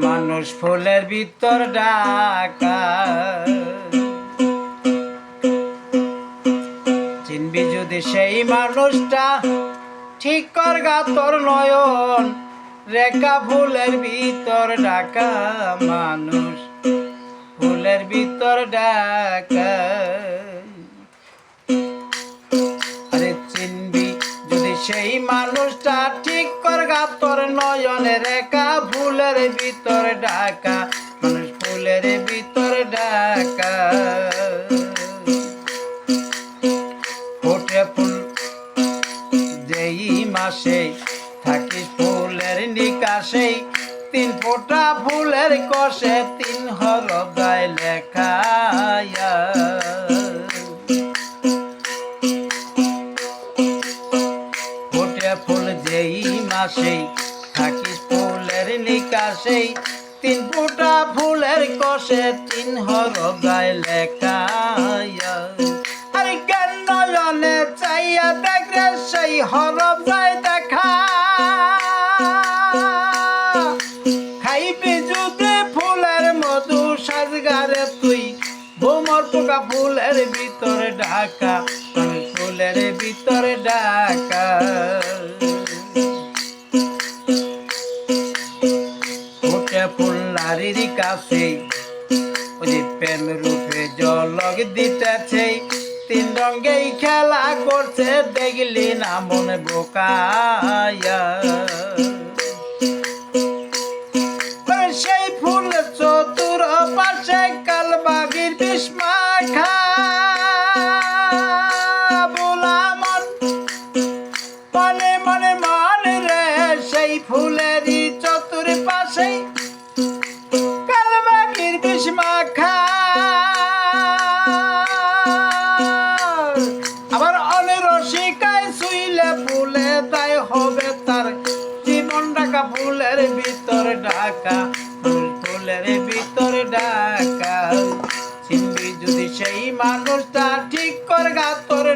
মানুষ ফুলের ভিতর ঢাকা, চিনবি যদি সেই মানুষটা, ঠিক কর গা তোর নয়ন রেখা ফুলের ভিতর ঢাকা, মানুষ ফুলের ভিতর ঢাকা। আরে চিনবি যদি সেই মানুষটা, ঠিক কর গা তোর নয়নে রেখা ফুলের ভিতর ঢাকা, মানুষ ফুলের ভিতর ঢাকা। ফোটে ফুল যেই মাসে, থাকিস ফুলের নিকাশে, 3 ফোঁটা ফুলের কষে 3 হরফ যায় লেখা। ফোটে ফুল যেই মাসে, থাকিস ফুলের নিকাশে, 3 ফোঁটা ফুলের কষে 3 হরফ যায় লেখা। আরে জ্ঞান নয়নে চাইয়া দেখলে সেই হরফ যায় দেখা, খাইবি যদি ফুলের মধু সাজগারে তুই, ভোমর পোকা ফুলের ভিতরে ঢাকা, ফুলের ভিতরে ঢাকা। ফোটে ফুল নারীর কাছে, ওই যে প্রেম রূপে জলক দিতেছে, 3 রঙেই খেলা করছে, দেখলি না মনে বোকায়া। সেই ফুল চতুর পাশে কালবাগির বিস্মাখা, বোলামন মনে মনে মনে রে, সেই ফুলেরই চতুর পাশে কালবাগির বিস্মাখা। আবার অনিরসিকায় শুইলে ফুলে তাই হবে তার জীবন ঢাকা, ফুলের ভিতর ঢাকা, ফুলের ভিতর ঢাকা। চিনবি যদি সেই মানুষটা, ঠিক কর গা তোর